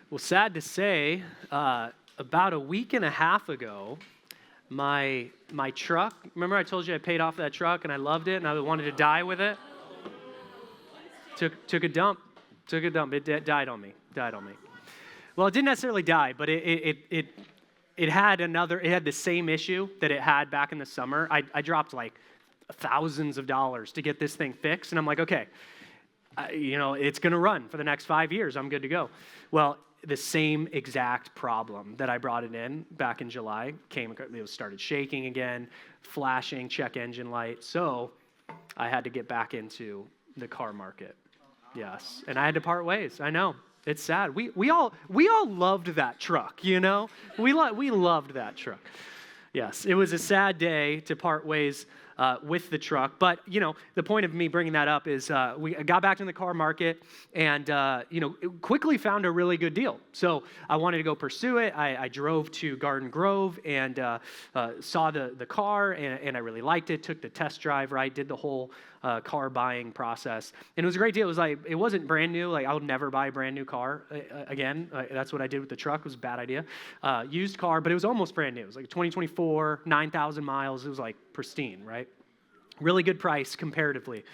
Well, sad to say, about a week and a half ago, my truck, remember I told you I paid off that truck and I loved it and I wanted to die with it? Took a dump. It died on me. Well, it didn't necessarily die, but it had the same issue that it had back in the summer. I dropped like thousands of dollars to get this thing fixed, and I'm like, okay, it's going to run for the next 5 years. I'm good to go. Well, the same exact problem that I brought it in back in July it started shaking again, flashing check engine light. So I had to get back into the car market. Yes, and I had to part ways. I know. It's sad. We all loved that truck, We loved that truck. Yes, it was a sad day to part ways with the truck. But, the point of me bringing that up is we got back in the car market and, quickly found a really good deal. So I wanted to go pursue it. I drove to Garden Grove and saw the car, and I really liked it, took the test drive, right, did the whole car buying process. And it was a great deal. It wasn't brand new. I would never buy a brand new car again. That's what I did with the truck. It was a bad idea. Used car, but it was almost brand new. It was like 2024, 9,000 miles. It was like pristine, right? Really good price comparatively.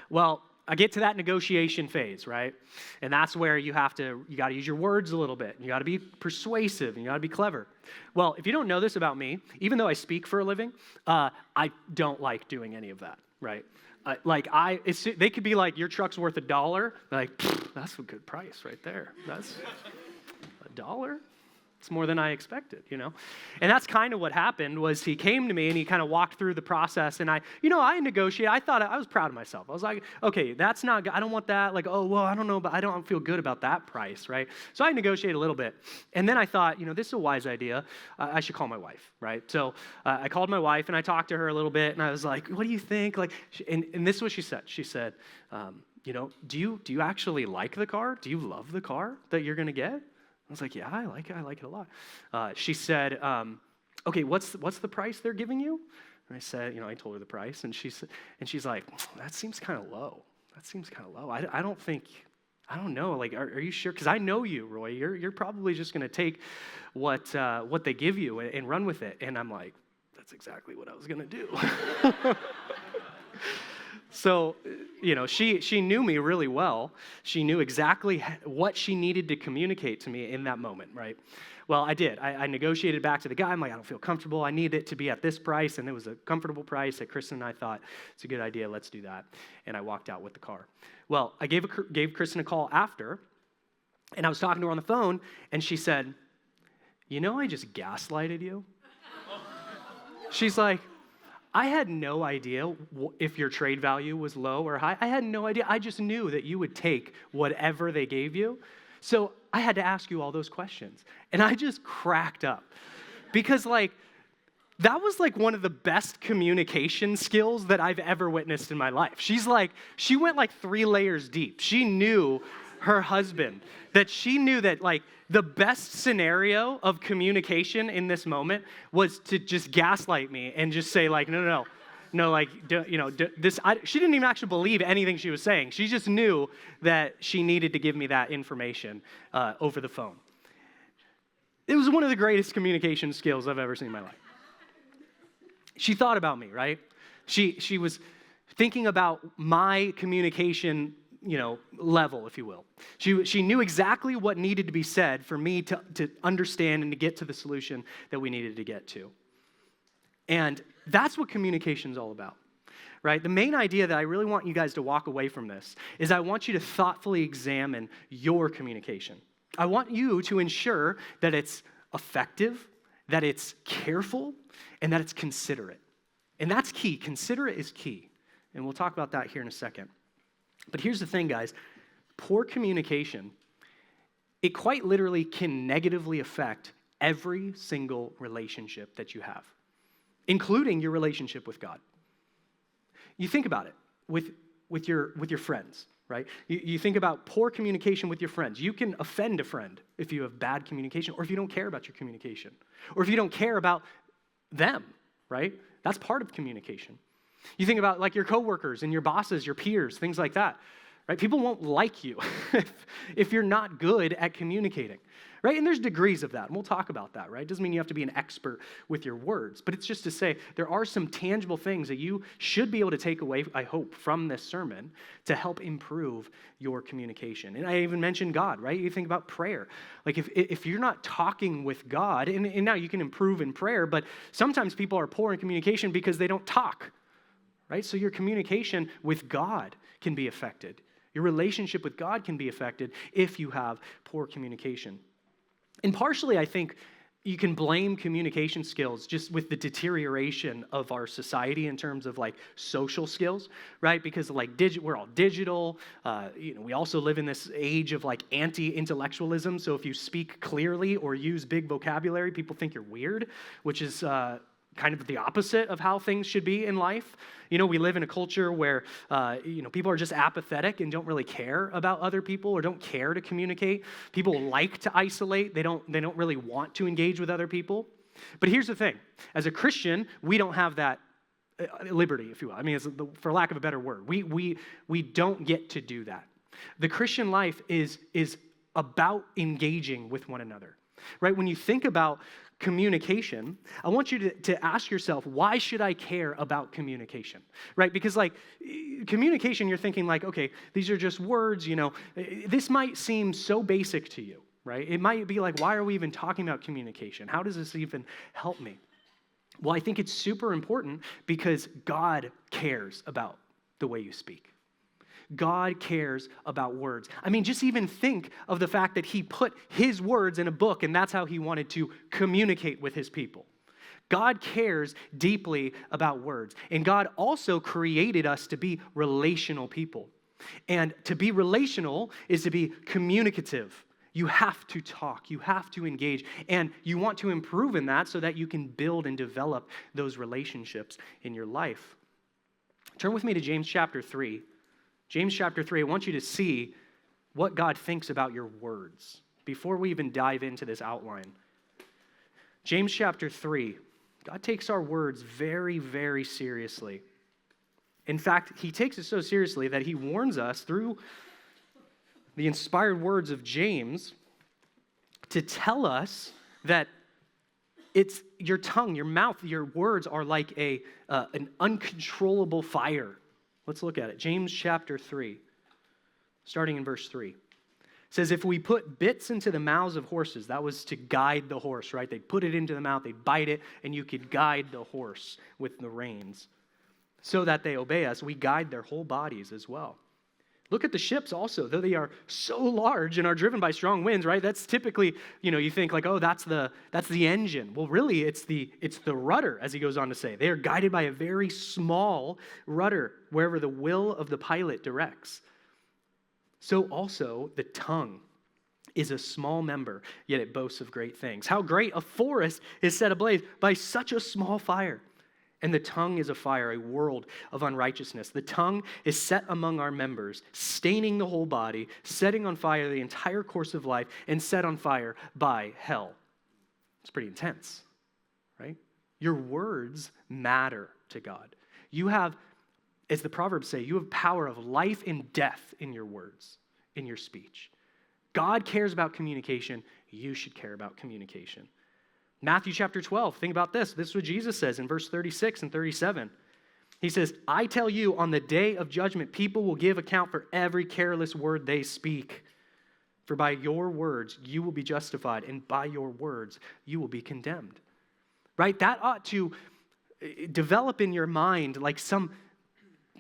Well, I get to that negotiation phase, right? And that's where you got to use your words a little bit. You got to be persuasive and you got to be clever. Well, if you don't know this about me, even though I speak for a living, I don't like doing any of that, right? They could be like, your truck's worth $1. Like, that's a good price right there. That's $1. It's more than I expected, And that's kind of what happened was he came to me and he kind of walked through the process and I negotiated. I thought I was proud of myself. I was like, okay, that's not good. I don't want that. Like, oh, well, I don't know, but I don't feel good about that price, right? So I negotiated a little bit. And then I thought, this is a wise idea. I should call my wife, right? So I called my wife and I talked to her a little bit and I was like, what do you think? And this is what she said. She said, do you actually like the car? Do you love the car that you're going to get? I was like, yeah, I like it a lot. She said, okay, what's the price they're giving you? And I said, I told her the price, and she's like, that seems kind of low. I don't know. Like, are you sure? Because I know you, Roy. You're probably just going to take what they give you and run with it. And I'm like, that's exactly what I was going to do. So, she knew me really well. She knew exactly what she needed to communicate to me in that moment, right? Well, I did. I negotiated back to the guy. I'm like, I don't feel comfortable. I need it to be at this price, and it was a comfortable price that Kristen and I thought, it's a good idea. Let's do that. And I walked out with the car. Well, I gave Kristen a call after, and I was talking to her on the phone, and she said, I just gaslighted you. She's like, I had no idea if your trade value was low or high. I had no idea. I just knew that you would take whatever they gave you. So I had to ask you all those questions. And I just cracked up. Because that was one of the best communication skills that I've ever witnessed in my life. She went 3 layers deep. She knew her husband, that she knew that the best scenario of communication in this moment was to just gaslight me and just say no, this. She didn't even actually believe anything she was saying. She just knew that she needed to give me that information over the phone. It was one of the greatest communication skills I've ever seen in my life. She thought about me, right? She was thinking about my communication level, if you will. She knew exactly what needed to be said for me to understand and to get to the solution that we needed to get to. And that's what communication is all about, right? The main idea that I really want you guys to walk away from this is I want you to thoughtfully examine your communication. I want you to ensure that it's effective, that it's careful, and that it's considerate. And that's key. Considerate is key. And we'll talk about that here in a second. But here's the thing, guys. Poor communication, it quite literally can negatively affect every single relationship that you have, including your relationship with God. You think about it with your friends, right? You think about poor communication with your friends. You can offend a friend if you have bad communication, or if you don't care about your communication, or if you don't care about them, right? That's part of communication. You think about your coworkers and your bosses, your peers, things like that, right? People won't like you if you're not good at communicating, right? And there's degrees of that, and we'll talk about that, right? It doesn't mean you have to be an expert with your words, but it's just to say there are some tangible things that you should be able to take away, I hope, from this sermon to help improve your communication. And I even mentioned God, right? You think about prayer. Like if you're not talking with God, and now you can improve in prayer, but sometimes people are poor in communication because they don't talk, right? So your communication with God can be affected. Your relationship with God can be affected if you have poor communication. And partially, I think you can blame communication skills just with the deterioration of our society in terms of like social skills, right? Because like we're all digital. We also live in this age of like anti-intellectualism. So if you speak clearly or use big vocabulary, people think you're weird, which is kind of the opposite of how things should be in life. We live in a culture where, people are just apathetic and don't really care about other people or don't care to communicate. People like to isolate. They don't really want to engage with other people. But here's the thing. As a Christian, we don't have that liberty, if you will. I mean, for lack of a better word. We don't get to do that. The Christian life is about engaging with one another, right? When you think about communication, I want you to ask yourself, why should I care about communication, right? Because like communication, you're thinking like, okay, these are just words, this might seem so basic to you, right? It might be like, why are we even talking about communication? How does this even help me? Well, I think it's super important because God cares about the way you speak. God cares about words. I mean, just even think of the fact that he put his words in a book, and that's how he wanted to communicate with his people. God cares deeply about words. And God also created us to be relational people. And to be relational is to be communicative. You have to talk. You have to engage. And you want to improve in that so that you can build and develop those relationships in your life. Turn with me to James chapter 3. James chapter 3, I want you to see what God thinks about your words before we even dive into this outline. James chapter 3, God takes our words very, very seriously. In fact, he takes it so seriously that he warns us through the inspired words of James to tell us that it's your tongue, your mouth, your words are like an uncontrollable fire. Let's look at it. James chapter 3, starting in verse 3. It says, if we put bits into the mouths of horses, that was to guide the horse, right? They'd put it into the mouth, they'd bite it, and you could guide the horse with the reins so that they obey us. We guide their whole bodies as well. Look at the ships also, though they are so large and are driven by strong winds, right? That's typically, you think like, oh, that's the engine. Well, really, it's the rudder, as he goes on to say. They are guided by a very small rudder wherever the will of the pilot directs. So also the tongue is a small member, yet it boasts of great things. How great a forest is set ablaze by such a small fire. And the tongue is a fire, a world of unrighteousness. The tongue is set among our members, staining the whole body, setting on fire the entire course of life, and set on fire by hell. It's pretty intense, right? Your words matter to God. You have, as the Proverbs say, you have power of life and death in your words, in your speech. God cares about communication. You should care about communication. Matthew chapter 12, think about this. This is what Jesus says in verse 36 and 37. He says, I tell you, on the day of judgment, people will give account for every careless word they speak. For by your words, you will be justified, and by your words, you will be condemned. Right? That ought to develop in your mind like some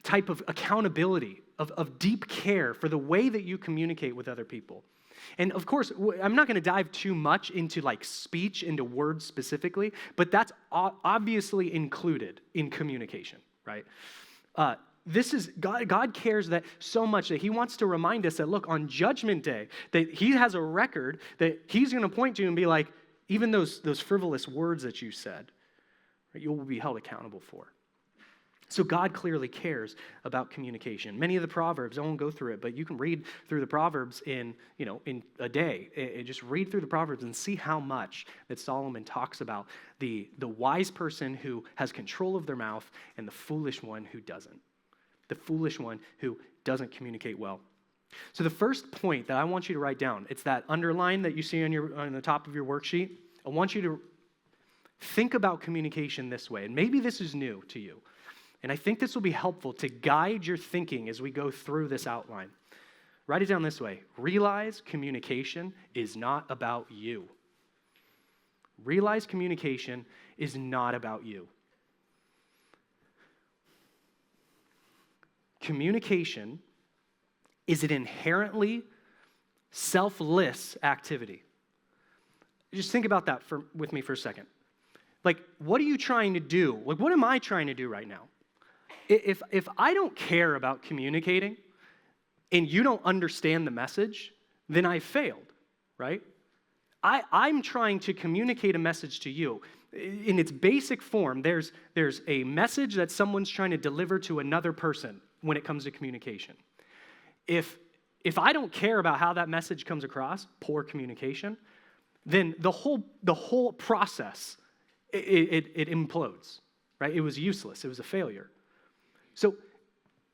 type of accountability, of deep care for the way that you communicate with other people. And of course, I'm not going to dive too much into like speech, into words specifically, but that's obviously included in communication, right? This is, God cares that so much that he wants to remind us that, look, on Judgment Day, that he has a record that he's going to point to and be like, even those frivolous words that you said, right, you will be held accountable for. So God clearly cares about communication. Many of the Proverbs, I won't go through it, but you can read through the Proverbs in a day. And just read through the Proverbs and see how much that Solomon talks about the wise person who has control of their mouth and the foolish one who doesn't. The foolish one who doesn't communicate well. So the first point that I want you to write down, it's that underline that you see on the top of your worksheet. I want you to think about communication this way, and maybe this is new to you. And I think this will be helpful to guide your thinking as we go through this outline. Write it down this way. Realize communication is not about you. Realize communication is not about you. Communication is an inherently selfless activity. Just think about that with me for a second. Like, what are you trying to do? Like, what am I trying to do right now? If I don't care about communicating and you don't understand the message, then I failed, right? I'm trying to communicate a message to you. In its basic form, there's a message that someone's trying to deliver to another person when it comes to communication. If I don't care about how that message comes across, poor communication, then the whole process, it implodes, right? It was useless. It was a failure. So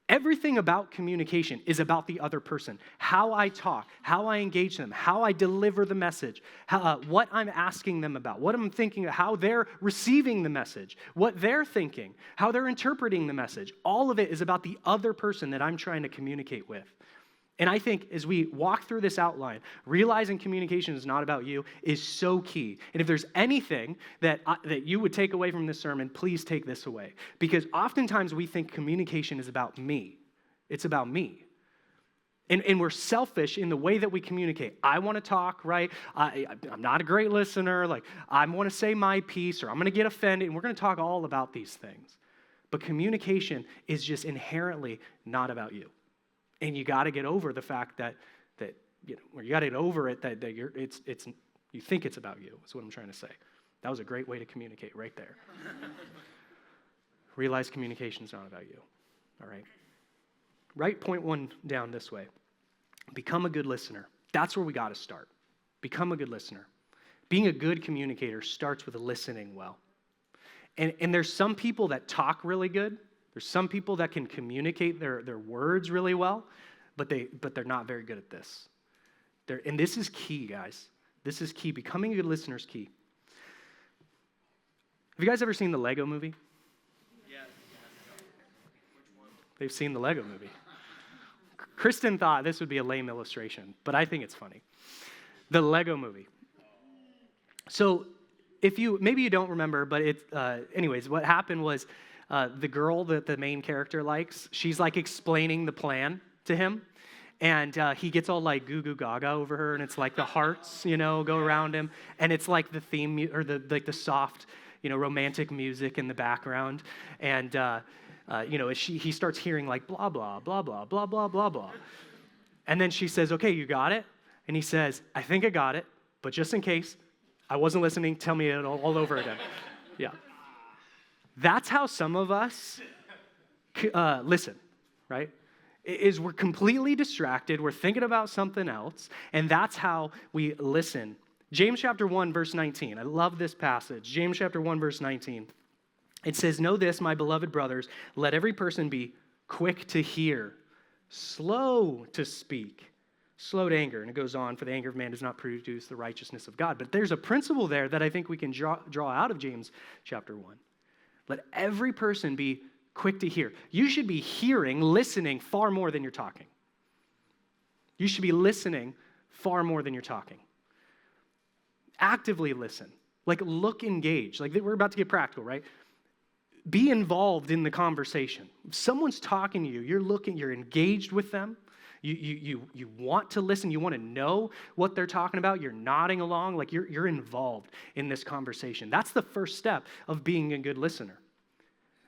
everything about communication is about the other person. How I talk, how I engage them, how I deliver the message, what I'm asking them about, what I'm thinking, how they're receiving the message, what they're thinking, how they're interpreting the message. All of it is about the other person that I'm trying to communicate with. And I think as we walk through this outline, realizing communication is not about you is so key. And if there's anything that you would take away from this sermon, please take this away. Because oftentimes we think communication is about me. It's about me. And we're selfish in the way that we communicate. I want to talk, right? I'm not a great listener. Like, I want to say my piece, or I'm going to get offended. And we're going to talk all about these things. But communication is just inherently not about you. And you got to get over the fact that you got to get over it that you think it's about you. Is what I'm trying to say. That was a great way to communicate right there. Realize communication is not about you. All right. Write point one down this way. Become a good listener. That's where we got to start. Become a good listener. Being a good communicator starts with listening well. And there's some people that talk really good. There's some people that can communicate their words really well, but they're not very good at this. And this is key, guys. This is key. Becoming a good listener is key. Have you guys ever seen the Lego movie? Yes. They've seen the Lego movie. Kristen thought this would be a lame illustration, but I think it's funny. The Lego movie. So maybe you don't remember, but anyways, what happened was, the girl that the main character likes, she's like explaining the plan to him, and he gets all like goo goo gaga over her, and it's like the hearts, go around him, and it's like the theme or the soft, romantic music in the background, and he starts hearing like blah blah blah blah blah blah blah blah, and then she says, "Okay, you got it," and he says, "I think I got it, but just in case, I wasn't listening. Tell me it all over again." Yeah. That's how some of us listen, right? Is we're completely distracted, we're thinking about something else, and that's how we listen. James chapter 1, verse 19. I love this passage. James chapter 1, verse 19. It says, "Know this, my beloved brothers, let every person be quick to hear, slow to speak, slow to anger." And it goes on, "For the anger of man does not produce the righteousness of God." But there's a principle there that I think we can draw out of James chapter 1. Let every person be quick to hear. You should be listening far more than you're talking. You should be listening far more than you're talking. Actively listen. Like, look engaged. Like, we're about to get practical, right? Be involved in the conversation. If someone's talking to you, you're engaged with them. You want to listen. You want to know what they're talking about. You're nodding along. Like, you're involved in this conversation. That's the first step of being a good listener,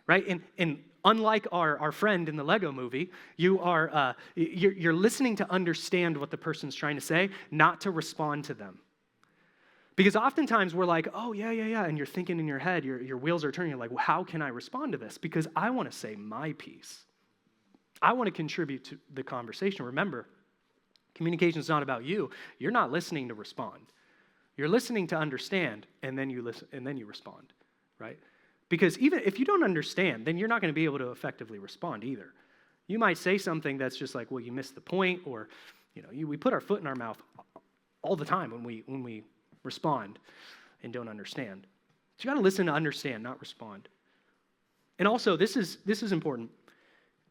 right? And unlike our friend in the Lego movie, you're listening to understand what the person's trying to say, not to respond to them. Because oftentimes we're like, "Oh, yeah, and you're thinking in your head, your wheels are turning. You're like, well, how can I respond to this? Because I want to say my piece. I want to contribute to the conversation." Remember, communication is not about you. You're not listening to respond. You're listening to understand, and then you listen, and then you respond, right? Because even if you don't understand, then you're not going to be able to effectively respond either. You might say something that's just like, well, you missed the point, or we put our foot in our mouth all the time when we respond and don't understand. So you got to listen to understand, not respond. And also, this is important.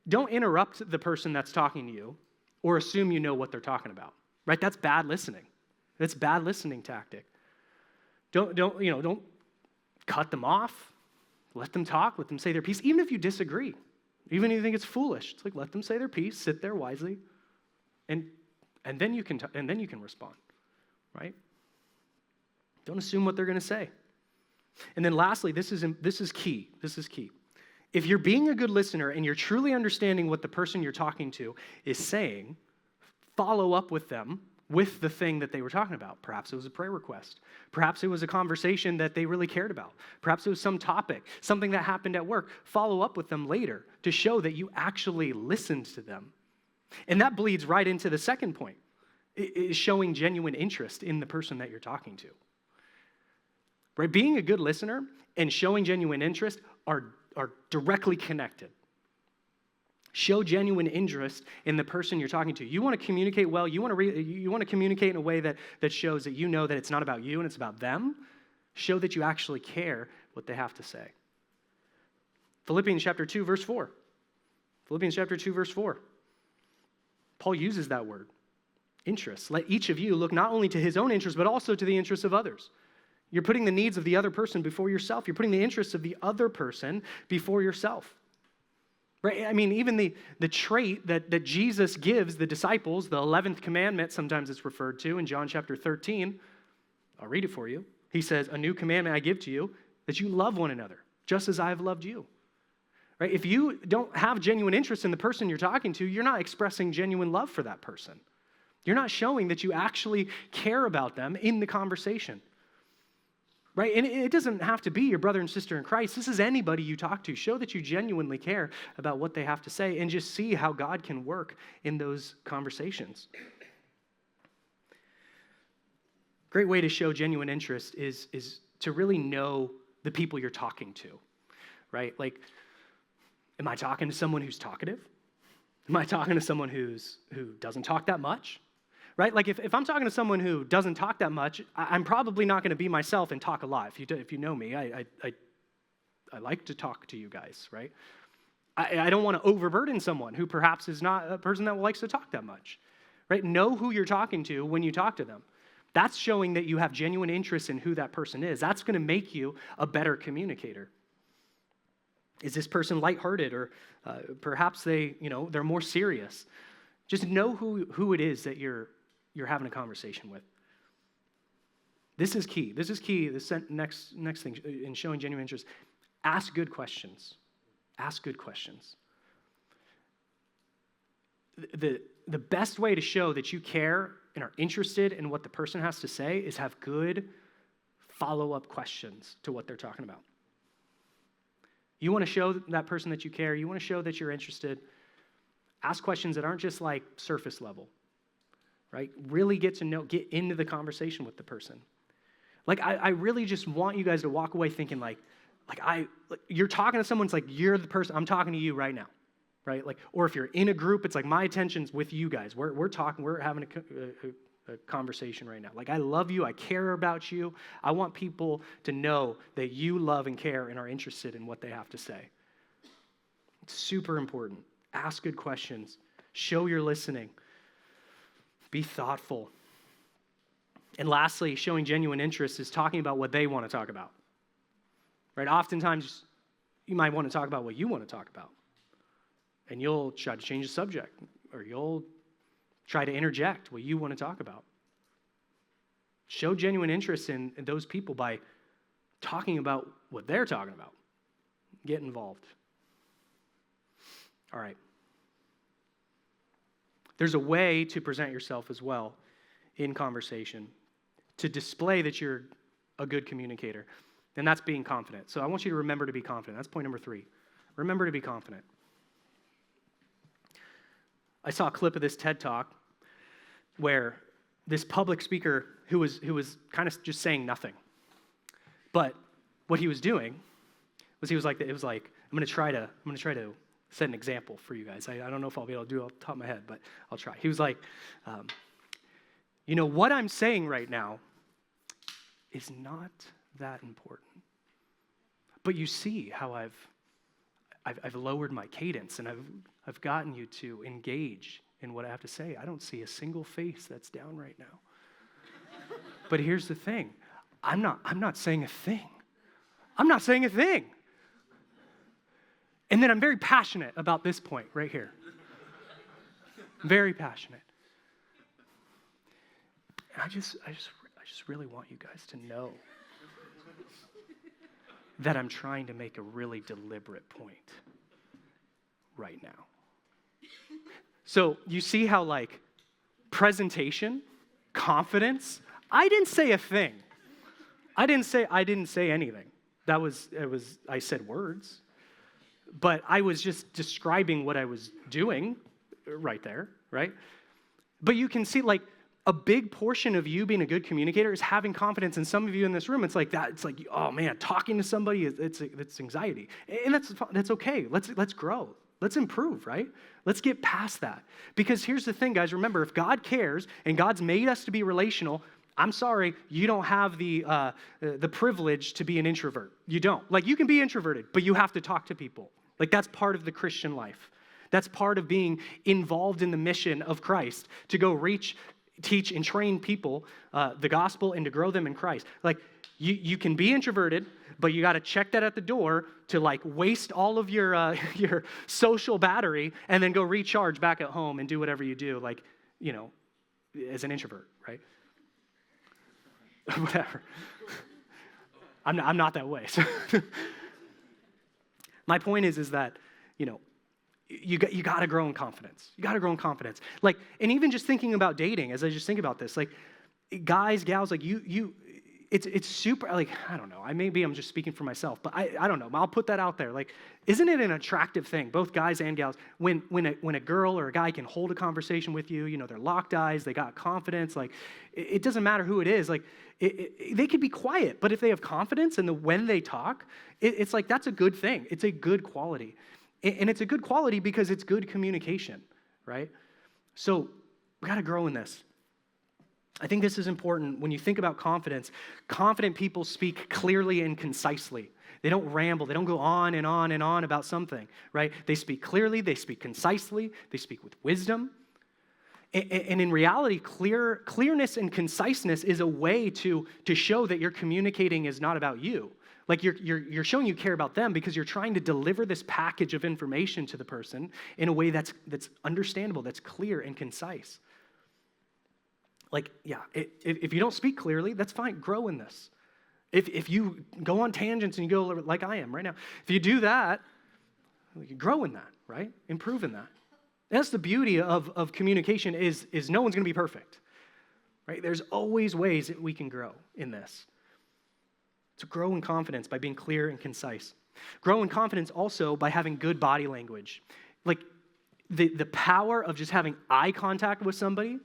Don't interrupt the person that's talking to you or assume you know what they're talking about. Right? That's bad listening. That's bad listening tactic. Don't cut them off. Let them talk. Let them say their piece, even if you disagree. Even if you think it's foolish, it's like let them say their piece, sit there wisely, and then you can respond, right? Don't assume what they're going to say. And then lastly, this is key. This is key. If you're being a good listener and you're truly understanding what the person you're talking to is saying, follow up with them with the thing that they were talking about. Perhaps it was a prayer request. Perhaps it was a conversation that they really cared about. Perhaps it was some topic, something that happened at work. Follow up with them later to show that you actually listened to them. And that bleeds right into the second point, is showing genuine interest in the person that you're talking to. Right? Being a good listener and showing genuine interest are directly connected. Show genuine interest in the person you're talking to. You want to communicate well. You want to communicate in a way that shows that you know that it's not about you and it's about them. Show that you actually care what they have to say. Philippians chapter 2, verse 4. Philippians chapter 2, verse 4. Paul uses that word, interest. Let each of you look not only to his own interest, but also to the interests of others. You're putting the needs of the other person before yourself. You're putting the interests of the other person before yourself. Right? I mean, even the trait that Jesus gives the disciples, the 11th commandment, sometimes it's referred to in John chapter 13. I'll read it for you. He says, a new commandment I give to you, that you love one another, just as I have loved you. Right? If you don't have genuine interest in the person you're talking to, you're not expressing genuine love for that person. You're not showing that you actually care about them in the conversation. Right? And it doesn't have to be your brother and sister in Christ. This is anybody you talk to. Show that you genuinely care about what they have to say and just see how God can work in those conversations. Great way to show genuine interest is to really know the people you're talking to. Right? Like, am I talking to someone who's talkative? Am I talking to someone who doesn't talk that much? Right? Like if I'm talking to someone who doesn't talk that much, I'm probably not going to be myself and talk a lot. If you know me, I like to talk to you guys, right? I don't want to overburden someone who perhaps is not a person that likes to talk that much, right? Know who you're talking to when you talk to them. That's showing that you have genuine interest in who that person is. That's going to make you a better communicator. Is this person lighthearted, or perhaps they're more serious? Just know who it is that you're having a conversation with. This is key. This is key. This next thing in showing genuine interest. Ask good questions. Ask good questions. The best way to show that you care and are interested in what the person has to say is have good follow-up questions to what they're talking about. You want to show that person that you care. You want to show that you're interested. Ask questions that aren't just like surface level, right? Really get into the conversation with the person. Like, I really just want you guys to walk away thinking you're talking to someone, it's like you're the person, I'm talking to you right now, right? Like, or if you're in a group, it's like my attention's with you guys. We're talking, we're having a conversation right now. Like, I love you, I care about you. I want people to know that you love and care and are interested in what they have to say. It's super important. Ask good questions. Show you're listening. Be thoughtful. And lastly, showing genuine interest is talking about what they want to talk about. Right? Oftentimes, you might want to talk about what you want to talk about. And you'll try to change the subject, or you'll try to interject what you want to talk about. Show genuine interest in those people by talking about what they're talking about. Get involved. All right. There's a way to present yourself as well in conversation to display that you're a good communicator, and that's being confident. So I want you to remember to be confident. That's point number 3. Remember to be confident. I saw a clip of this TED Talk where this public speaker who was kind of just saying nothing, but what he was doing was it was like I'm going to try to set an example for you guys. I don't know if I'll be able to do it off the top of my head, but I'll try. He was like, what I'm saying right now is not that important. But you see how I've lowered my cadence and I've gotten you to engage in what I have to say. I don't see a single face that's down right now. But here's the thing. I'm not saying a thing. I'm not saying a thing. And then I'm very passionate about this point right here. Very passionate. And I just really want you guys to know that I'm trying to make a really deliberate point right now. So you see how presentation, confidence, I didn't say a thing. I didn't say anything. I said words, but I was just describing what I was doing right there, right? But you can see a big portion of you being a good communicator is having confidence. And some of you in this room, it's like that. It's like, oh man, talking to somebody, it's anxiety. And that's okay. Let's grow. Let's improve, right? Let's get past that. Because here's the thing, guys. Remember, if God cares and God's made us to be relational, I'm sorry, you don't have the privilege to be an introvert. You don't. You can be introverted, but you have to talk to people. That's part of the Christian life. That's part of being involved in the mission of Christ, to go reach, teach, and train people the gospel and to grow them in Christ. You can be introverted, but you got to check that at the door to waste all of your social battery and then go recharge back at home and do whatever you do, as an introvert, right? Whatever. I'm not that way. So my point is that, you got to grow in confidence. You got to grow in confidence. And even just thinking about dating, as I just think about this, guys, gals, it's super, I don't know. Maybe I'm just speaking for myself, but I don't know. I'll put that out there. Isn't it an attractive thing, both guys and gals, when a girl or a guy can hold a conversation with you, they're locked eyes, they got confidence, it doesn't matter who it is, they could be quiet, but if they have confidence and when they talk, it's that's a good thing. It's a good quality. And it's a good quality because it's good communication, right? So we got to grow in this. I think this is important. When you think about confidence, confident people speak clearly and concisely. They don't ramble. They don't go on and on and on about something, right? They speak clearly. They speak concisely. They speak with wisdom. And in reality, clearness and conciseness is a way to show that you're communicating is not about you. You're showing you care about them because you're trying to deliver this package of information to the person in a way that's understandable, that's clear and concise. If you don't speak clearly, that's fine. Grow in this. If you go on tangents and you go like I am right now, if you do that, you grow in that, right? Improve in that. That's the beauty of communication is no one's going to be perfect, right? There's always ways that we can grow in this. So grow in confidence by being clear and concise. Grow in confidence also by having good body language. The power of just having eye contact with somebody,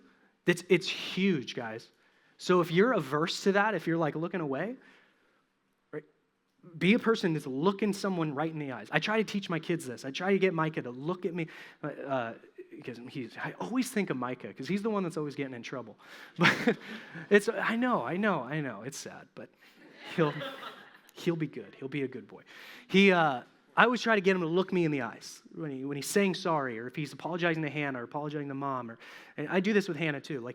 it's huge, guys. So if you're averse to that, if you're looking away, right, be a person that's looking someone right in the eyes. I try to teach my kids this. I try to get Micah to look at me because I always think of Micah because he's the one that's always getting in trouble. But I know. It's sad, but he'll be good. He'll be a good boy. I always try to get him to look me in the eyes when he's saying sorry, or if he's apologizing to Hannah or apologizing to Mom, and I do this with Hannah too.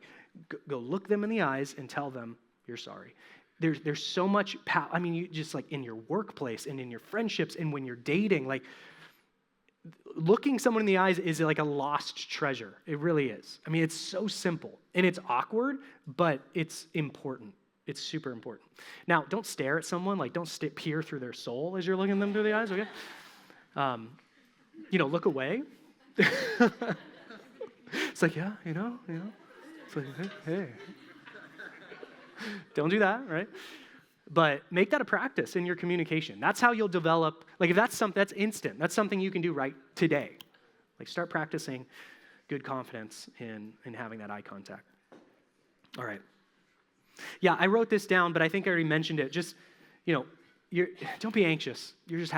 Go look them in the eyes and tell them you're sorry. There's so much power. You just in your workplace and in your friendships and when you're dating, looking someone in the eyes is a lost treasure. It really is. It's so simple and it's awkward, but it's important. It's super important. Now, don't stare at someone. Don't peer through their soul as you're looking them through the eyes, okay? Look away. It's yeah. It's hey. Don't do that, right? But make that a practice in your communication. That's how you'll develop, if that's instant. That's something you can do right today. Start practicing good confidence in having that eye contact. All right. Yeah, I wrote this down, but I think I already mentioned it. Just, don't be anxious. You're just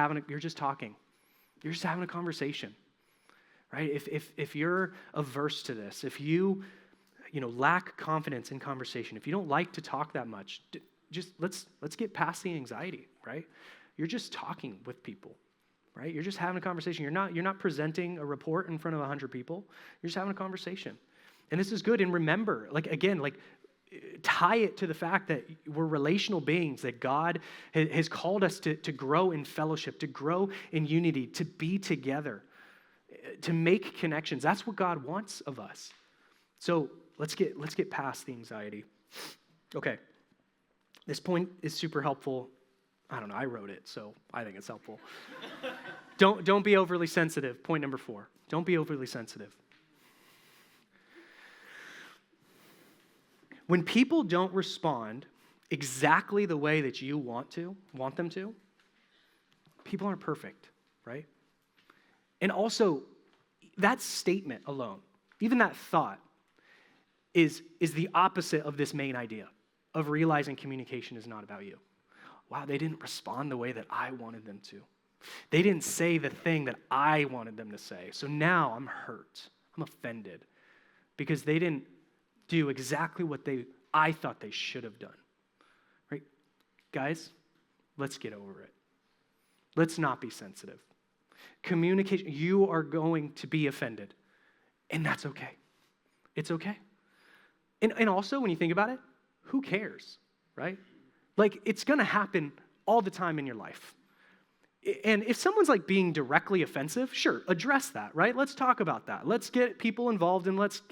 talking. You're just having a conversation. right? If you're averse to this, if you lack confidence in conversation, if you don't like to talk that much, just let's get past the anxiety, right? You're just talking with people, right? You're just having a conversation. You're not presenting a report in front of 100 people. You're just having a conversation. And this is good. And remember, tie it to the fact that we're relational beings, that God has called us to grow in fellowship, to grow in unity, to be together, to make connections. That's what God wants of us. So let's get past the anxiety. Okay. This point is super helpful. I don't know, I wrote it, so I think it's helpful. Don't be overly sensitive. Point number 4. Don't be overly sensitive. When people don't respond exactly the way that you want them to, people aren't perfect, right? And also, that statement alone, even that thought, is the opposite of this main idea of realizing communication is not about you. Wow, they didn't respond the way that I wanted them to. They didn't say the thing that I wanted them to say. So now I'm hurt. I'm offended because they didn't do exactly what I thought they should have done. Right? Guys, let's get over it. Let's not be sensitive. Communication, you are going to be offended, and that's okay. It's okay. And also, when you think about it, who cares, right? It's going to happen all the time in your life. And if someone's being directly offensive, sure, address that, right? Let's talk about that. Let's get people involved and let's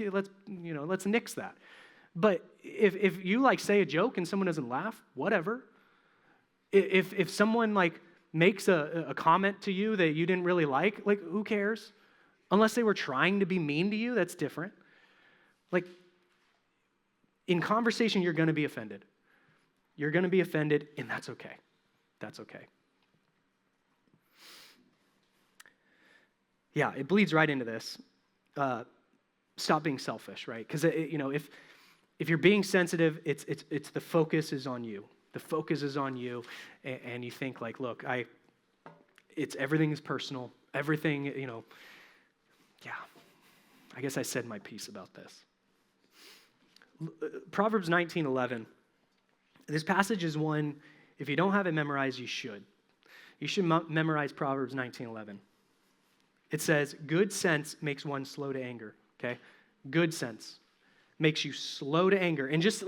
nix that. But if you say a joke and someone doesn't laugh, whatever. If someone makes a comment to you that you didn't really like, who cares? Unless they were trying to be mean to you, that's different. In conversation, you're going to be offended. You're going to be offended, and that's okay. That's okay. Yeah, it bleeds right into this. Stop being selfish, right? Because if you're being sensitive, it's the focus is on you. The focus is on you, and you think look, everything is personal. Everything, yeah. I guess I said my piece about this. Proverbs 19:11. This passage is one, if you don't have it memorized, you should. You should memorize Proverbs 19:11. It says, good sense makes one slow to anger, okay? Good sense makes you slow to anger. And just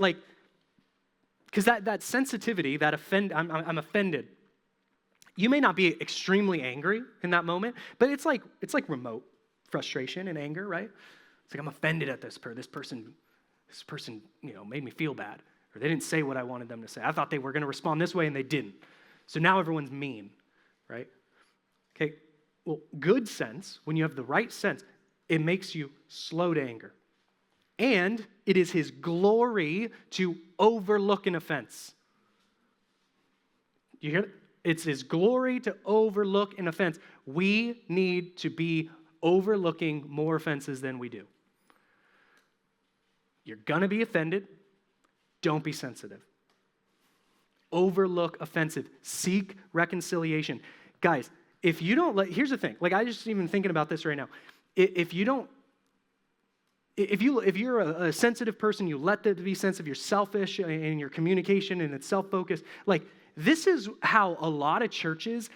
because that sensitivity, that I'm offended. You may not be extremely angry in that moment, but it's like remote frustration and anger, right? It's I'm offended at this person, made me feel bad. Or they didn't say what I wanted them to say. I thought they were going to respond this way, and they didn't. So now everyone's mean, right? Okay, well, good sense, when you have the right sense, it makes you slow to anger. And it is his glory to overlook an offense. You hear that? It's his glory to overlook an offense. We need to be overlooking more offenses than we do. You're going to be offended. Don't be sensitive. Overlook offensive. Seek reconciliation. Guys, if you don't here's the thing. I just even thinking about this right now. If you're a sensitive person, you let them be sensitive, you're selfish in your communication and it's self-focused. This is how a lot of churches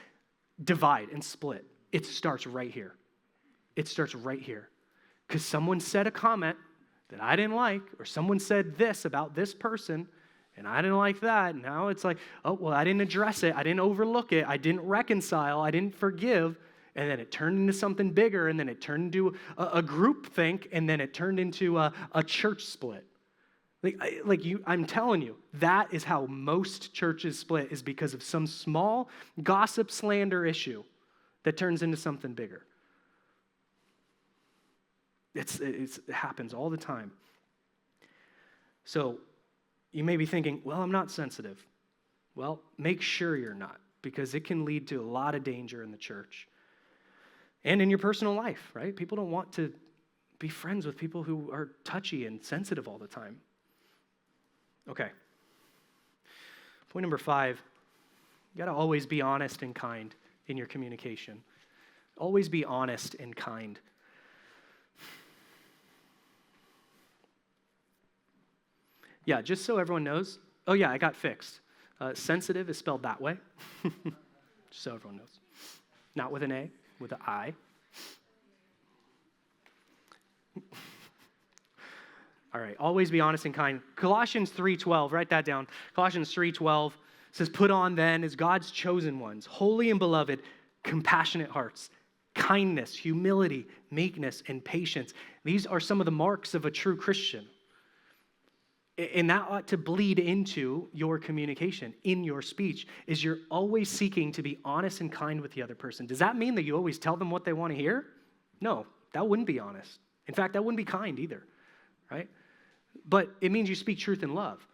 divide and split. It starts right here. It starts right here. Because someone said a comment that I didn't like, or someone said this about this person, and I didn't like that. Now it's oh, well, I didn't address it. I didn't overlook it. I didn't reconcile. I didn't forgive. And then it turned into something bigger, and then it turned into a group think, and then it turned into a church split. I'm telling you, that is how most churches split, is because of some small gossip slander issue that turns into something bigger. It happens all the time. So you may be thinking, well, I'm not sensitive. Well, make sure you're not, because it can lead to a lot of danger in the church and in your personal life, right? People don't want to be friends with people who are touchy and sensitive all the time. Okay. Point number 5, you got to always be honest and kind in your communication. Always be honest and kind. Yeah, just so everyone knows. Oh yeah, I got fixed. Sensitive is spelled that way. Just so everyone knows. Not with an A, with an I. All right, always be honest and kind. Colossians 3:12, write that down. Colossians 3:12 says, put on then as God's chosen ones, holy and beloved, compassionate hearts, kindness, humility, meekness, and patience. These are some of the marks of a true Christian. And that ought to bleed into your communication, in your speech, is you're always seeking to be honest and kind with the other person. Does that mean that you always tell them what they want to hear? No, that wouldn't be honest. In fact, that wouldn't be kind either, right? But it means you speak truth in love.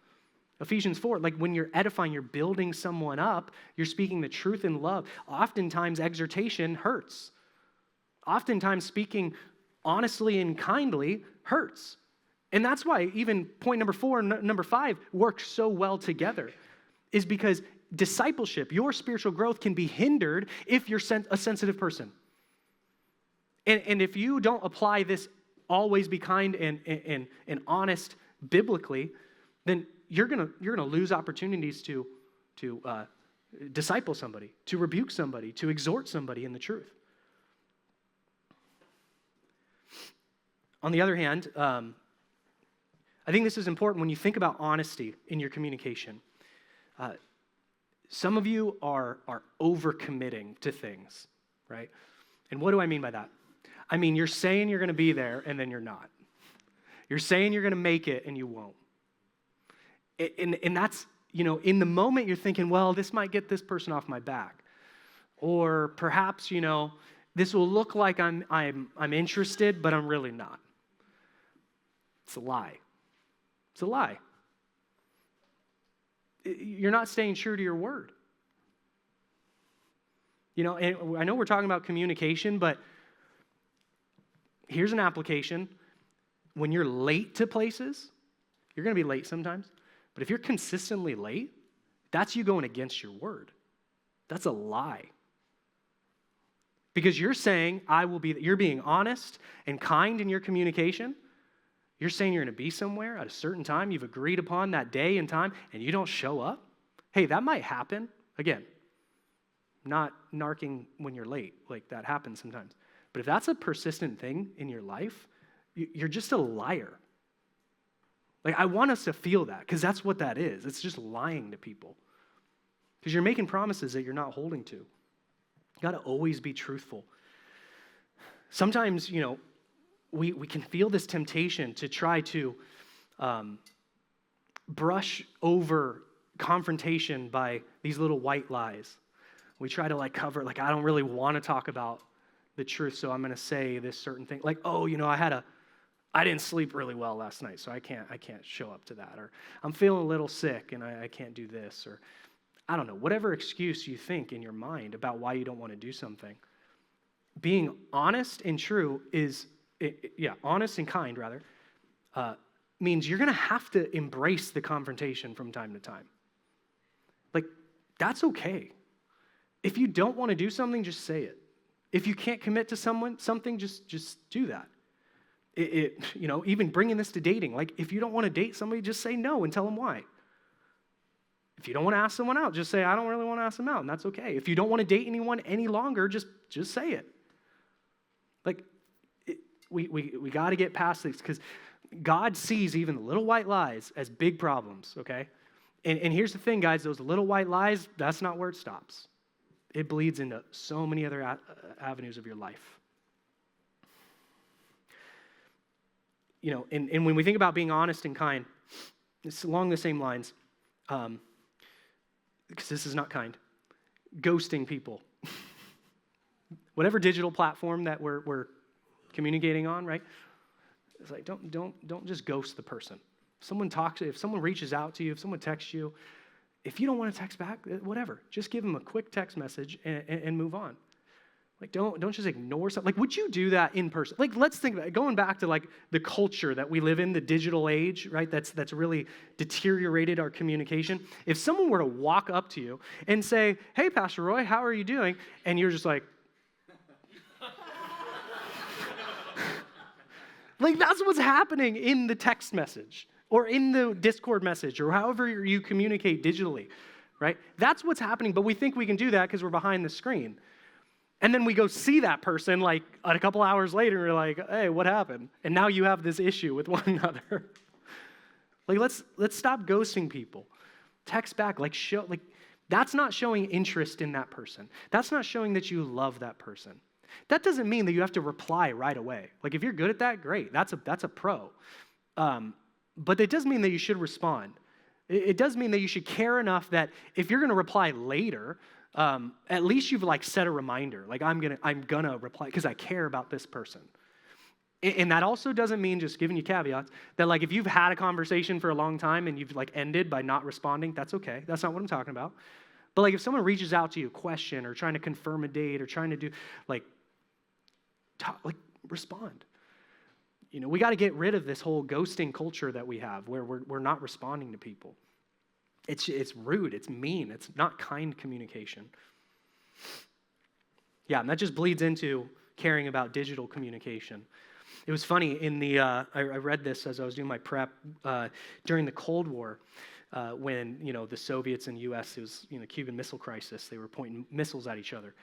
Ephesians 4, like when you're edifying, you're building someone up, you're speaking the truth in love. Oftentimes, exhortation hurts. Oftentimes, speaking honestly and kindly hurts. And that's why even point number 4 and number 5 work so well together, is because discipleship, your spiritual growth can be hindered if you're a sensitive person. And if you don't apply this always be kind and honest biblically, then you're gonna lose opportunities to disciple somebody, to rebuke somebody, to exhort somebody in the truth. On the other hand, I think this is important when you think about honesty in your communication. Some of you are overcommitting to things, right? And what do I mean by that? I mean, you're saying you're going to be there, and then you're not. You're saying you're going to make it, and you won't. And that's, in the moment you're thinking, well, this might get this person off my back. Or perhaps, this will look like I'm interested, but I'm really not. It's a lie. It's a lie. You're not staying true to your word. And I know we're talking about communication, but here's an application. When you're late to places, you're going to be late sometimes, but if you're consistently late, that's you going against your word. That's a lie. Because you're saying, you're being honest and kind in your communication. You're saying you're going to be somewhere at a certain time, you've agreed upon that day and time, and you don't show up. Hey, that might happen. Again, not narking when you're late. Like, that happens sometimes. But if that's a persistent thing in your life, you're just a liar. Like, I want us to feel that, because that's what that is. It's just lying to people. Because you're making promises that you're not holding to. You got to always be truthful. Sometimes, we can feel this temptation to try to brush over confrontation by these little white lies. We try to cover, I don't really want to talk about the truth, so I'm going to say this certain thing. I didn't sleep really well last night, so I can't show up to that. Or I'm feeling a little sick and I can't do this. Or I don't know, whatever excuse you think in your mind about why you don't want to do something. Being honest and true honest and kind, rather, means you're going to have to embrace the confrontation from time to time. That's okay. If you don't want to do something, just say it. If you can't commit to something, just do that. Even bringing this to dating, if you don't want to date somebody, just say no and tell them why. If you don't want to ask someone out, just say, I don't really want to ask them out, and that's okay. If you don't want to date anyone any longer, just say it. We got to get past this, because God sees even the little white lies as big problems, okay? And here's the thing, guys, those little white lies, that's not where it stops. It bleeds into so many other avenues of your life. And when we think about being honest and kind, it's along the same lines, because this is not kind. Ghosting people. Whatever digital platform that we're communicating on, right? It's don't just ghost the person. If someone reaches out to you, if someone texts you, if you don't want to text back, whatever. Just give them a quick text message and move on. Don't just ignore something. Would you do that in person? Let's think about it. Going back to the culture that we live in, the digital age, right? That's really deteriorated our communication. If someone were to walk up to you and say, "Hey, Pastor Roy, how are you doing?" And you're just that's what's happening in the text message or in the Discord message or however you communicate digitally, right? That's what's happening, but we think we can do that because we're behind the screen. And then we go see that person like a couple hours later and we're like, hey, what happened? And now you have this issue with one another. Like, let's stop ghosting people. Text back, that's not showing interest in that person. That's not showing that you love that person. That doesn't mean that you have to reply right away. Like, if you're good at that, great. That's a pro. But it does mean that you should respond. It does mean that you should care enough that if you're going to reply later, at least you've set a reminder. Like, I'm gonna reply because I care about this person. And that also doesn't mean, just giving you caveats, that if you've had a conversation for a long time and you've ended by not responding, that's okay. That's not what I'm talking about. But if someone reaches out to you, question or trying to confirm a date or trying to do respond. We got to get rid of this whole ghosting culture that we have where we're not responding to people. It's rude, it's mean, it's not kind communication. Yeah, and that just bleeds into caring about digital communication. It was funny, I read this as I was doing my prep during the Cold War, when, the Soviets and U.S., it was, Cuban Missile Crisis, they were pointing missiles at each other.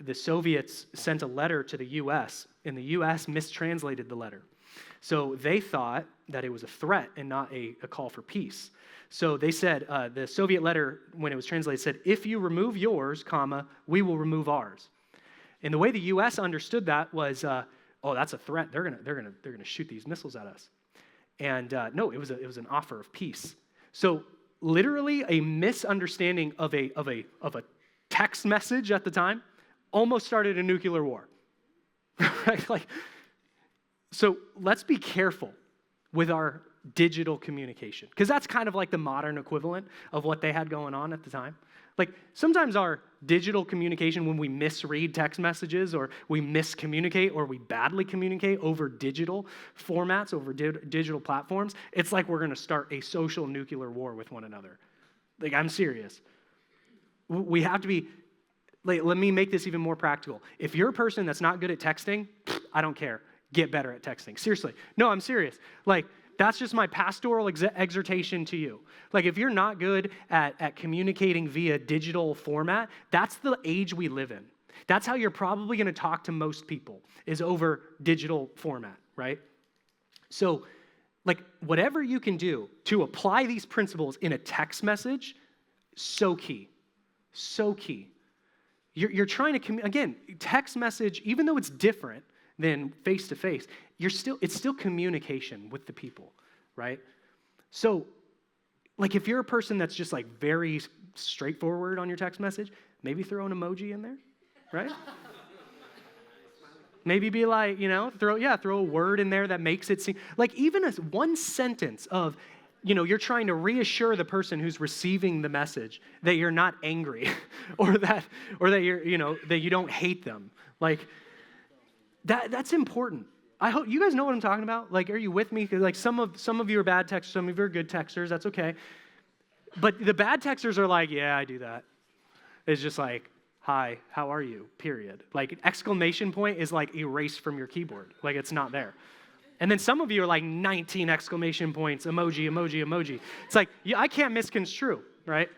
The Soviets sent a letter to the U.S., and the U.S. mistranslated the letter. So they thought that it was a threat and not a call for peace. So they said, the Soviet letter, when it was translated, said, if you remove yours, we will remove ours. And the way the U.S. understood that was, that's a threat. They're gonna shoot these missiles at us. And no, it was an offer of peace. So literally, a misunderstanding of a text message at the time almost started a nuclear war. Right? So let's be careful with our digital communication, because that's kind of the modern equivalent of what they had going on at the time. Sometimes our digital communication, when we misread text messages or we miscommunicate or we badly communicate over digital formats, over digital platforms, it's like we're going to start a social nuclear war with one another. I'm serious. We have to be, let me make this even more practical. If you're a person that's not good at texting, I don't care. Get better at texting. Seriously. No, I'm serious. That's just my pastoral exhortation to you. If you're not good at communicating via digital format, that's the age we live in. That's how you're probably going to talk to most people, is over digital format, right? So, whatever you can do to apply these principles in a text message, so key. So key. You're trying to, again, text message, even though it's different than face-to-face, it's still communication with the people, right? So, if you're a person that's just very straightforward on your text message, maybe throw an emoji in there, right? Maybe be throw a word in there that makes it seem, even as one sentence of, you're trying to reassure the person who's receiving the message that you're not angry or that you're, that you don't hate them. That's important. I hope you guys know what I'm talking about. Are you with me? Because some of you are bad texters, some of you are good texters. That's okay. But the bad texters are yeah, I do that. It's just hi, how are you? Period. Exclamation point is erased from your keyboard. It's not there. And then some of you are 19 exclamation points, emoji, emoji, emoji. It's I can't misconstrue, right?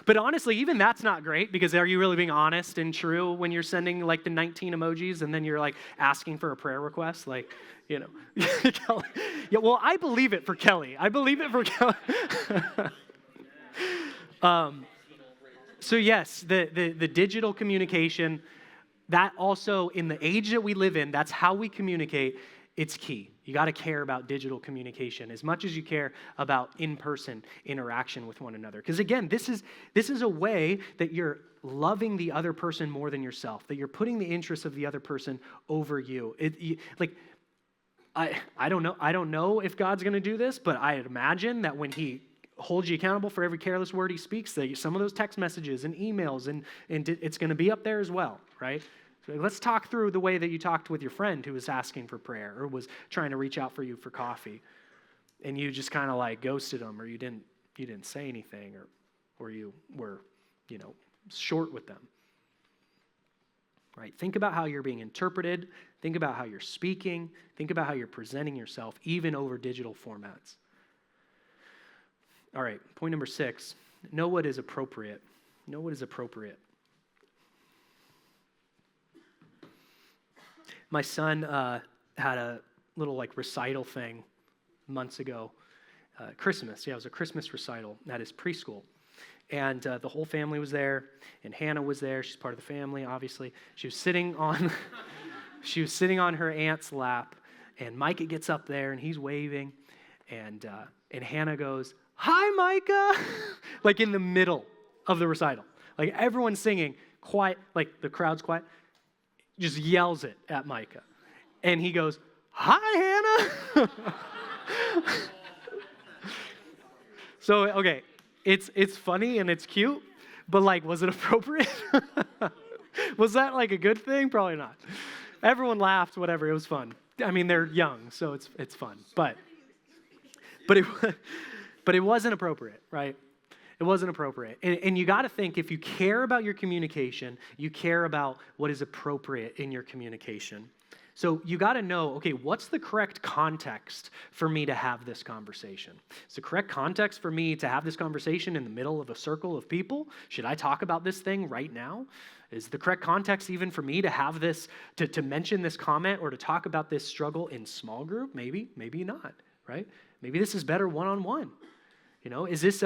But honestly, even that's not great, because are you really being honest and true when you're sending the 19 emojis and then you're asking for a prayer request? Yeah, well, I believe it for Kelly. So yes, the digital communication, that also in the age that we live in, that's how we communicate. It's key. You got to care about digital communication as much as you care about in-person interaction with one another. Because again, this is a way that you're loving the other person more than yourself, that you're putting the interests of the other person over you. I don't know if God's going to do this, but I imagine that when he holds you accountable for every careless word he speaks, that some of those text messages and emails and it's going to be up there as well, right? So let's talk through the way that you talked with your friend who was asking for prayer or was trying to reach out for you for coffee, and you just kind of ghosted them, or you didn't say anything, or you were, short with them. Right? Think about how you're being interpreted. Think about how you're speaking. Think about how you're presenting yourself, even over digital formats. All right, point number 6, know what is appropriate. Know what is appropriate. My son had a little recital thing months ago. Christmas, it was a Christmas recital at his preschool. And the whole family was there, and Hannah was there. She's part of the family, obviously. She was sitting on her aunt's lap, and Micah gets up there, and he's waving, and Hannah goes, "Hi, Micah," in the middle of the recital. Everyone's singing, quiet, the crowd's quiet, just yells it at Micah. And he goes, "Hi, Hannah." So, okay, it's funny and it's cute, but was it appropriate? Was that a good thing? Probably not. Everyone laughed, whatever, it was fun. I mean, they're young, so it's fun. But it wasn't appropriate, right? It wasn't appropriate. And you got to think, if you care about your communication, you care about what is appropriate in your communication. So you got to know, okay, what's the correct context for me to have this conversation? Is the correct context for me to have this conversation in the middle of a circle of people? Should I talk about this thing right now? Is the correct context even for me to have this, to mention this comment or to talk about this struggle in small group? Maybe not, right? Maybe this is better one-on-one. Is this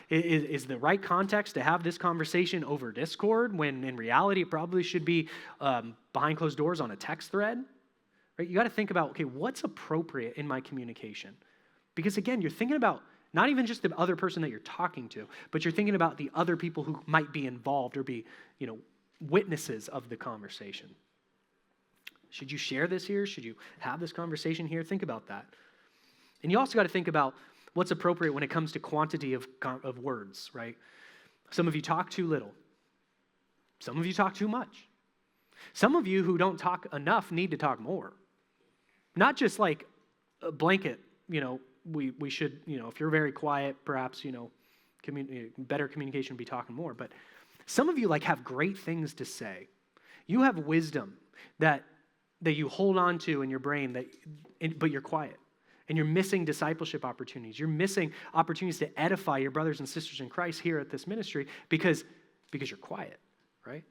is the right context to have this conversation over Discord when in reality it probably should be behind closed doors on a text thread? Right? You got to think about, okay, what's appropriate in my communication? Because again, you're thinking about not even just the other person that you're talking to, but you're thinking about the other people who might be involved or be, witnesses of the conversation. Should you share this here? Should you have this conversation here? Think about that. And you also got to think about what's appropriate when it comes to quantity of words, right? Some of you talk too little. Some of you talk too much. Some of you who don't talk enough need to talk more. Not just a blanket, we should, if you're very quiet, perhaps, better communication would be talking more. But some of you have great things to say. You have wisdom that you hold on to in your brain, but you're quiet. And you're missing discipleship opportunities. You're missing opportunities to edify your brothers and sisters in Christ here at this ministry because you're quiet, right?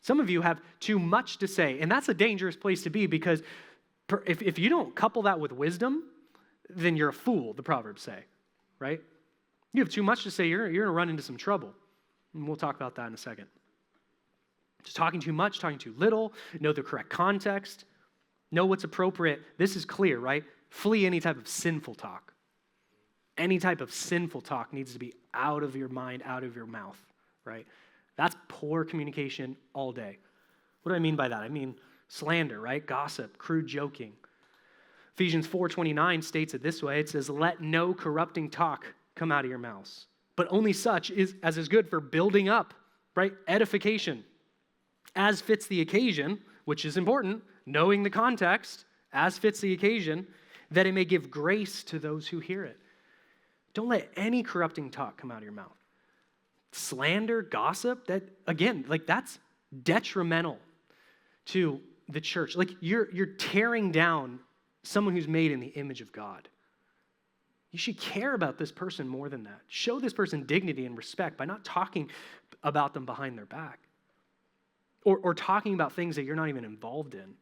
Some of you have too much to say, and that's a dangerous place to be because if you don't couple that with wisdom, then you're a fool, the Proverbs say, right? You have too much to say, you're going to run into some trouble. And we'll talk about that in a second. Just talking too much, talking too little, know the correct context, know what's appropriate. This is clear, right? Flee any type of sinful talk. Any type of sinful talk needs to be out of your mind, out of your mouth, right? That's poor communication all day. What do I mean by that? I mean slander, right? Gossip, crude joking. Ephesians 4:29 states it this way. It says, "Let no corrupting talk come out of your mouths, but only such as is good for building up," right? Edification, as fits the occasion, which is important, knowing the context, as fits the occasion, that it may give grace to those who hear it. Don't let any corrupting talk come out of your mouth. Slander, gossip, that's detrimental to the church. You're tearing down someone who's made in the image of God. You should care about this person more than that. Show this person dignity and respect by not talking about them behind their back or talking about things that you're not even involved in.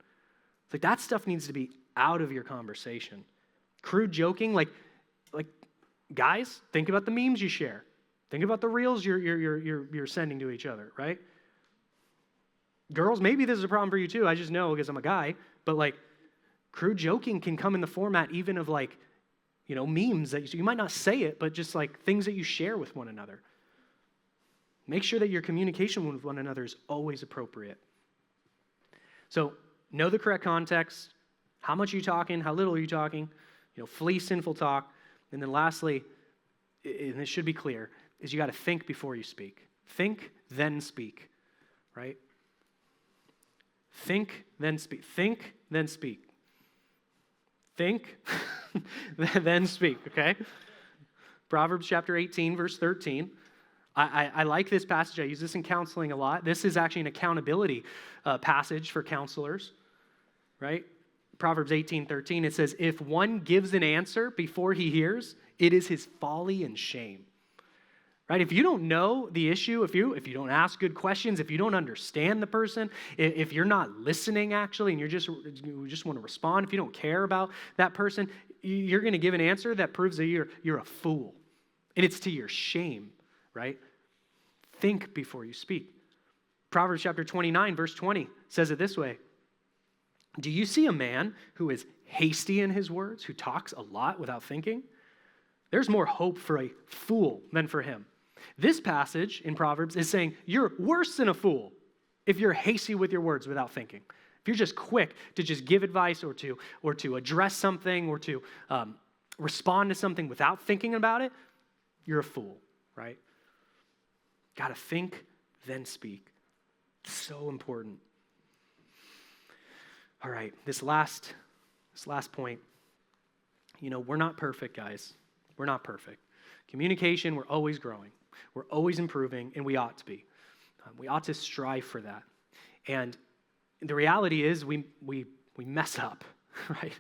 That stuff needs to be out of your conversation. Crude joking, guys, think about the memes you share. Think about the reels you're sending to each other, right? Girls, maybe this is a problem for you too. I just know because I'm a guy. But crude joking can come in the format even of memes that you might not say it, but just things that you share with one another. Make sure that your communication with one another is always appropriate. So know the correct context. How much are you talking? How little are you talking? Flee sinful talk. And then lastly, and this should be clear, is you got to think before you speak. Think, then speak, right? Think, then speak. Think, then speak. Think, then speak, okay? Proverbs chapter 18, verse 13. I like this passage. I use this in counseling a lot. This is actually an accountability passage for counselors, right? Proverbs 18:13, it says, "If one gives an answer before he hears, It is his folly and shame. Right? If you don't know the issue, if you don't ask good questions, if you don't understand the person, if you're not listening actually, and you just want to respond, if you don't care about that person, you're going to give an answer that proves that you're a fool. And it's to your shame, right? Think before you speak. Proverbs chapter 29, verse 20 says it this way. Do you see a man who is hasty in his words, who talks a lot without thinking? There's more hope for a fool than for him. This passage in Proverbs is saying you're worse than a fool if you're hasty with your words without thinking. If you're just quick to just give advice or to address something or to respond to something without thinking about it, you're a fool, right? Got to think, then speak. So important. All right, this last point. We're not perfect, guys. We're not perfect. Communication, we're always growing. We're always improving, and we ought to be. We ought to strive for that. And the reality is we mess up, right?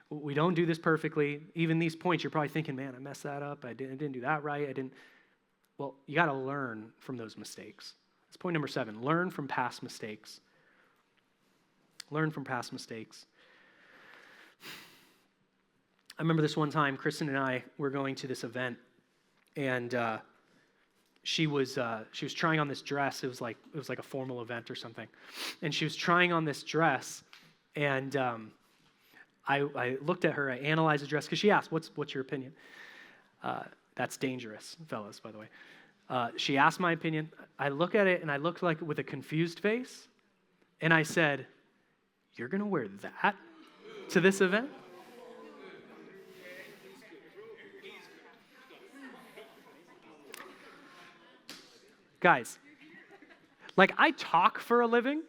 We don't do this perfectly. Even these points, you're probably thinking, man, I messed that up. I didn't do that right. Well, you got to learn from those mistakes. That's point number 7. Learn from past mistakes. Learn from past mistakes. I remember this one time, Kristen and I were going to this event, and she was trying on this dress. It was like a formal event or something, and she was trying on this dress, and I looked at her. I analyzed the dress because she asked, "What's your opinion?" That's dangerous, fellas, by the way. She asked my opinion. I look at it, and I looked like with a confused face, and I said, "You're going to wear that to this event?" Guys, like I talk for a living,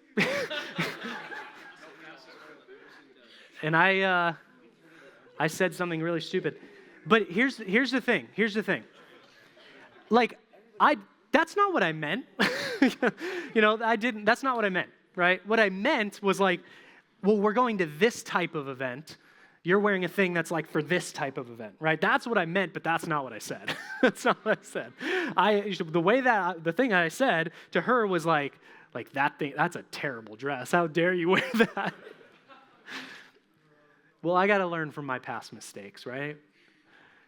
and I said something really stupid. But here's the thing. Like that's not what I meant. That's not what I meant, right? What I meant was like, well, we're going to this type of event. You're wearing a thing that's like for this type of event, right? That's what I meant, but that's not what I said. That's not what I said. The thing I said to her was like that thing, that's a terrible dress. How dare you wear that? Well, I got to learn from my past mistakes, right?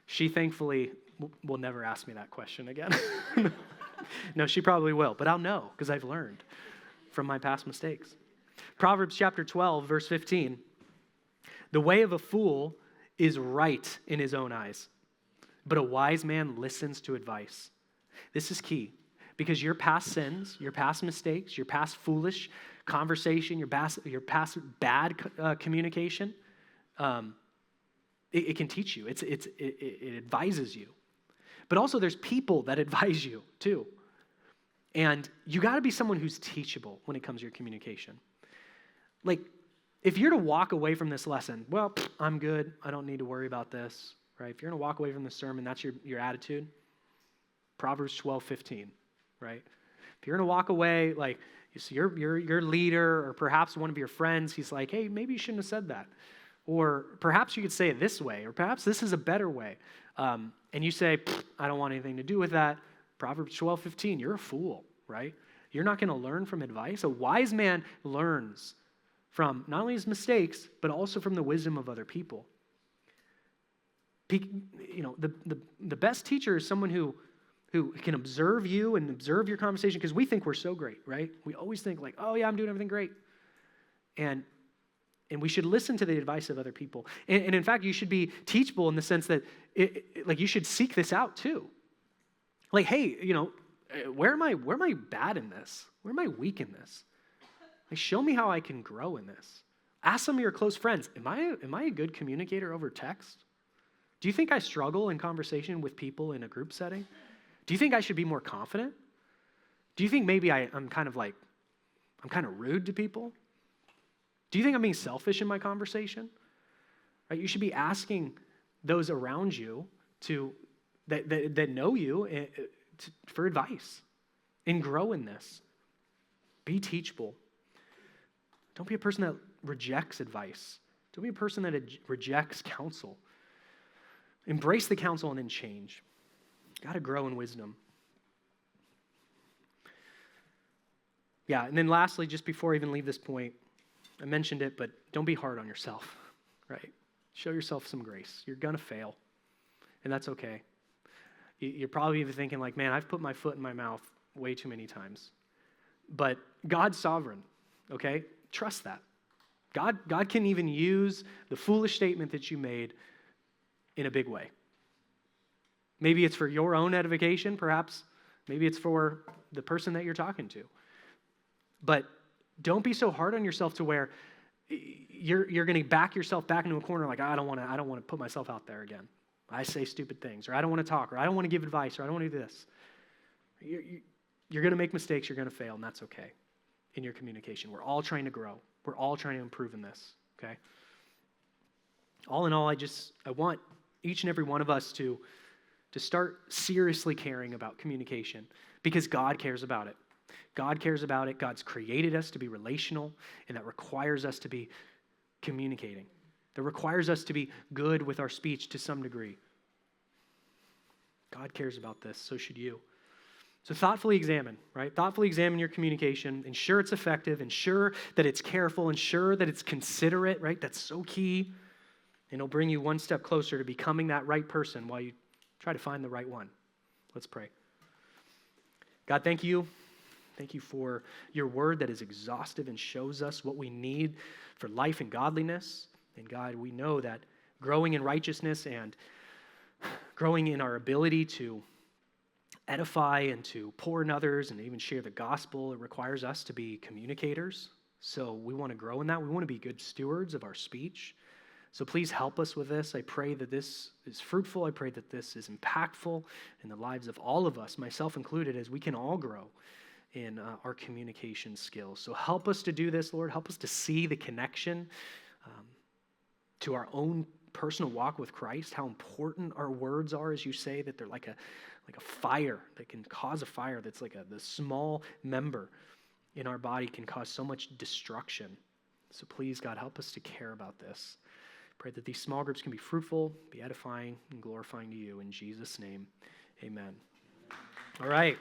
She thankfully will never ask me that question again. No, she probably will, but I'll know because I've learned from my past mistakes. Proverbs chapter 12, verse 15. The way of a fool is right in his own eyes, but a wise man listens to advice. This is key because your past sins, your past mistakes, your past foolish conversation, your past bad communication, it can teach you. It advises you. But also there's people that advise you too. And you got to be someone who's teachable when it comes to your communication. Like, if you're to walk away from this lesson, well, I'm good. I don't need to worry about this, right? If you're going to walk away from the sermon, that's your attitude. Proverbs 12:15, right? If you're going to walk away, like, you see your leader or perhaps one of your friends, he's like, hey, maybe you shouldn't have said that. Or perhaps you could say it this way, or perhaps this is a better way. And you say, I don't want anything to do with that. Proverbs 12:15, you're a fool, right? You're not going to learn from advice. A wise man learns from not only his mistakes, but also from the wisdom of other people. The best teacher is someone who can observe you and observe your conversation, because we think we're so great, right? We always think like, oh yeah, I'm doing everything great. And we should listen to the advice of other people. And in fact, you should be teachable in the sense that you should seek this out too. Like, hey, where am I bad in this? Where am I weak in this? Like, show me how I can grow in this. Ask some of your close friends, am I a good communicator over text? Do you think I struggle in conversation with people in a group setting? Do you think I should be more confident? Do you think maybe I'm kind of rude to people? Do you think I'm being selfish in my conversation? Right? You should be asking those around you that know you for advice and grow in this. Be teachable. Don't be a person that rejects advice. Don't be a person that rejects counsel. Embrace the counsel and then change. Got to grow in wisdom. Yeah, and then lastly, just before I even leave this point, I mentioned it, but don't be hard on yourself, right? Show yourself some grace. You're going to fail, and that's okay. You're probably even thinking like, man, I've put my foot in my mouth way too many times. But God's sovereign, okay? Trust that. God can even use the foolish statement that you made in a big way. Maybe it's for your own edification, perhaps. Maybe it's for the person that you're talking to. But don't be so hard on yourself to where you're going to back yourself back into a corner like, I don't want to put myself out there again. I say stupid things, or I don't want to talk, or I don't want to give advice, or I don't want to do this. You're going to make mistakes, you're going to fail, and that's okay in your communication. We're all trying to grow. We're all trying to improve in this, okay? All in all, I want each and every one of us to start seriously caring about communication because God cares about it. God cares about it. God's created us to be relational, and that requires us to be communicating. That requires us to be good with our speech to some degree. God cares about this, so should you. So thoughtfully examine, right? Thoughtfully examine your communication. Ensure it's effective. Ensure that it's careful. Ensure that it's considerate, right? That's so key. And it'll bring you one step closer to becoming that right person while you try to find the right one. Let's pray. God, thank you. Thank you for your word that is exhaustive and shows us what we need for life and godliness. And God, we know that growing in righteousness and growing in our ability to edify and to pour in others and even share the gospel, it requires us to be communicators. So we want to grow in that. We want to be good stewards of our speech. So please help us with this. I pray that this is fruitful. I pray that this is impactful in the lives of all of us, myself included, as we can all grow in our communication skills. So help us to do this, Lord. Help us to see the connection to our own personal walk with Christ, how important our words are, as you say, that they're like a fire that can cause a fire that's like the small member in our body can cause so much destruction. So please, God, help us to care about this. Pray that these small groups can be fruitful, be edifying, and glorifying to you. In Jesus' name, amen. All right.